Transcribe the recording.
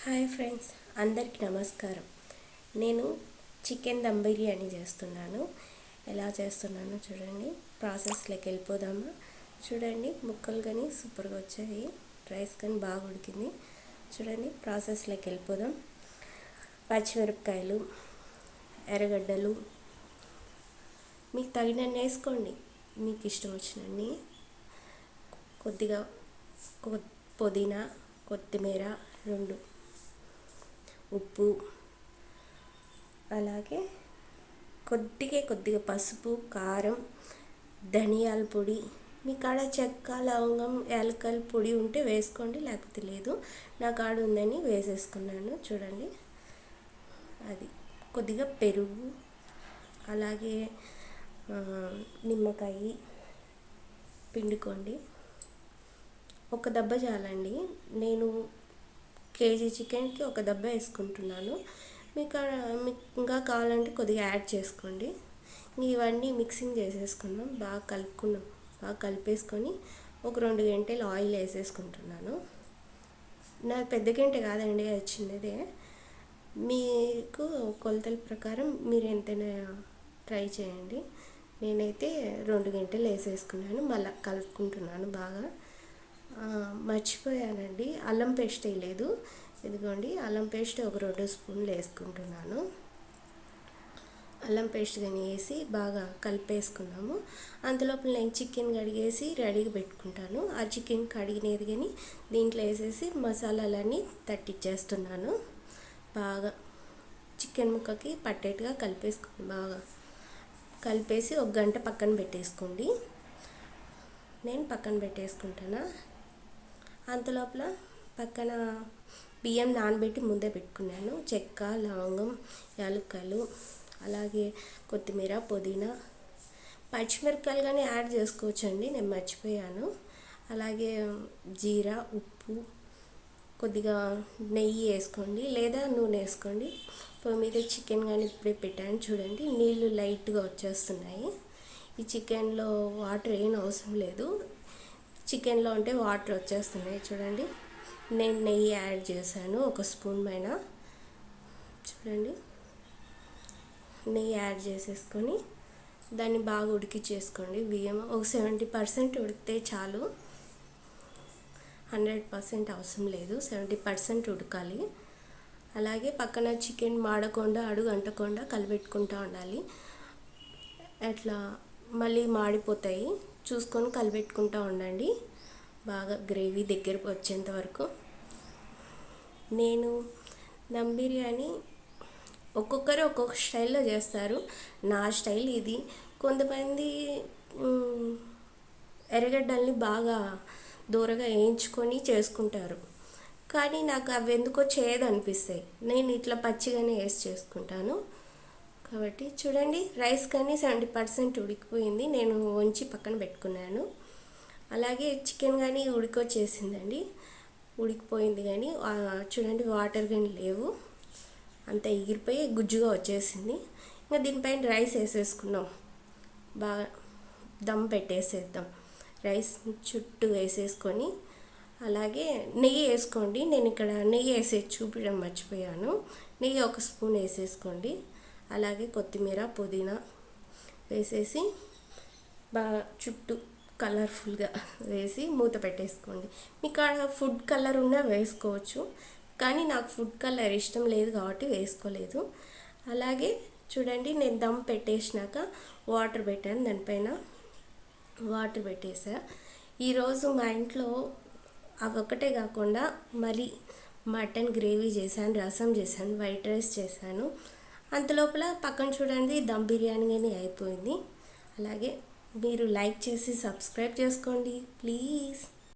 Hi friends, అందరికీ నమస్కారం. నేను చికెన్ దమ్ బిర్యానీ చేస్తున్నాను. ఎలా చేస్తున్నానో చూడండి. ప్రాసెస్లోకి వెళ్ళిపోదామా? చూడండి, ముక్కలు కానీ సూపర్గా వచ్చాయి, రైస్ కానీ బాగా ఉడికింది. చూడండి, ప్రాసెస్లోకి వెళ్ళిపోదాం. పచ్చిమిరపకాయలు, ఎర్రగడ్డలు మీకు తగినన్ని వేసుకోండి, మీకు ఇష్టం వచ్చినన్ని. కొద్దిగా పుదీనా, కొత్తిమీర, 2 ఉప్పు, అలాగే కొద్దిగా పసుపు, కారం, ధనియాల పొడి. మీ కాడ చెక్క, లవంగం, యాలక్కల పొడి ఉంటే వేసుకోండి, లేకపోతే లేదు. నా కాడ ఉందని వేసేసుకున్నాను. చూడండి, అది కొద్దిగా పెరుగు, అలాగే నిమ్మకాయ పిండుకోండి. ఒక దెబ్బ చాలండి. నేను కేజీ చికెన్కి ఒక దెబ్బ వేసుకుంటున్నాను. మీకు ఇంకా కావాలంటే కొద్దిగా యాడ్ చేసుకోండి. ఇవన్నీ మిక్సింగ్ చేసేసుకున్నాం, బాగా కలిపేసుకొని ఒక 2 గంటలు ఆయిల్ వేసేసుకుంటున్నాను. నాకు పెద్ద గంట కాదండి, అది చిన్నదే. మీకు కొలతల ప్రకారం మీరు ఎంతైనా ట్రై చేయండి. నేనైతే 2 గంటలు వేసేసుకున్నాను. మళ్ళీ కలుపుకుంటున్నాను బాగా. మర్చిపోయానండి, అల్లం పేస్ట్ వేయలేదు. ఇదిగోండి, అల్లం పేస్ట్ ఒక 2 స్పూన్లు వేసుకుంటున్నాను. అల్లం పేస్ట్ కానీ వేసి బాగా కలిపేసుకున్నాము. అంతలోపల నేను చికెన్ కడిగేసి రెడీగా పెట్టుకుంటాను. ఆ చికెన్ కడిగినది కానీ దీంట్లో వేసేసి మసాలాలన్నీ తట్టిచ్చేస్తున్నాను. బాగా చికెన్ ముక్కకి పట్టేట్టుగా కలిపేసుకోండి. బాగా కలిపేసి 1 గంట పక్కన పెట్టేసుకోండి. నేను పక్కన పెట్టేసుకుంటాను. అంతలోపల పక్కన బియ్యం నానబెట్టి ముందే పెట్టుకున్నాను. చెక్క, లవంగం, యాలక్కలు, అలాగే కొత్తిమీర, పుదీనా, పచ్చిమిరపకాయలు కానీ యాడ్ చేసుకోవచ్చండి, నేను మర్చిపోయాను. అలాగే జీరా, ఉప్పు, కొద్దిగా నెయ్యి వేసుకోండి, లేదా నూనె వేసుకోండి. పొయ్యి మీద చికెన్ కానీ ఇప్పుడే పెట్టాను. చూడండి, నీళ్ళు లైట్గా వచ్చేస్తున్నాయి. ఈ చికెన్లో వాటర్ ఏం అవసరం లేదు. చికెన్లో ఉంటే వాటర్ వచ్చేస్తున్నాయి. చూడండి, నేను నెయ్యి యాడ్ చేశాను 1 స్పూన్ పైన. చూడండి, నెయ్యి యాడ్ చేసేసుకొని దాన్ని బాగా ఉడికించేసుకోండి. బియ్యం ఒక 70% ఉడికితే చాలు, 100% అవసరం లేదు. 70% ఉడకాలి. అలాగే పక్కన చికెన్ మాడకుండా, అడుగు అంటకుండా కలిపెట్టుకుంటూ ఉండాలి. అట్లా మళ్ళీ మాడిపోతాయి, చూసుకొని కలిపెట్టుకుంటూ ఉండండి. బాగా గ్రేవీ దగ్గరకు వచ్చేంత వరకు. నేను దమ్ బిర్యానీ ఒక్కొక్కరు ఒక్కొక్క స్టైల్లో చేస్తారు. నా స్టైల్ ఇది. కొంతమంది ఎర్రగడ్డల్ని బాగా దూరగా వేయించుకొని చేసుకుంటారు, కానీ నాకు అవి ఎందుకో చేయదు అనిపిస్తాయి. నేను ఇట్లా పచ్చిగానే వేసి చేసుకుంటాను. కాబట్టి చూడండి, రైస్ కానీ 70% ఉడికిపోయింది. నేను వంచి పక్కన పెట్టుకున్నాను. అలాగే చికెన్ కానీ ఉడికొచ్చేసిందండి, ఉడికిపోయింది. కానీ చూడండి, వాటర్ కానీ లేవు, అంత ఎగిరిపోయి గుజ్జుగా వచ్చేసింది. ఇంకా దీనిపైన రైస్ వేసేసుకున్నాం. బాగా దమ్ పెట్టేసేద్దాం. రైస్ చుట్టూ వేసేసుకొని అలాగే నెయ్యి వేసుకోండి. నేను ఇక్కడ నెయ్యి వేసేది చూపించడం మర్చిపోయాను. నెయ్యి 1 స్పూన్ వేసేసుకోండి. అలాగే కొత్తిమీర, పుదీనా వేసేసి బాగా చుట్టూ కలర్ఫుల్గా వేసి మూత పెట్టేసుకోండి. మీకు ఫుడ్ కలర్ ఉన్నా వేసుకోవచ్చు, కానీ నాకు ఫుడ్ కలర్ ఇష్టం లేదు కాబట్టి వేసుకోలేదు. అలాగే చూడండి, నేను దమ్ పెట్టేసినాక వాటర్ పెట్టాను, దానిపైన వాటర్ పెట్టేసా. ఈరోజు మా ఇంట్లో అవి ఒకటే కాకుండా మళ్ళీ మటన్ గ్రేవీ చేశాను, రసం చేశాను, వైట్ రైస్ చేశాను. అంతలోపల పక్కన చూడండి, దమ్ బిర్యానీ కానీ అయిపోయింది. అలాగే మీరు లైక్ చేసి సబ్స్క్రైబ్ చేసుకోండి ప్లీజ్.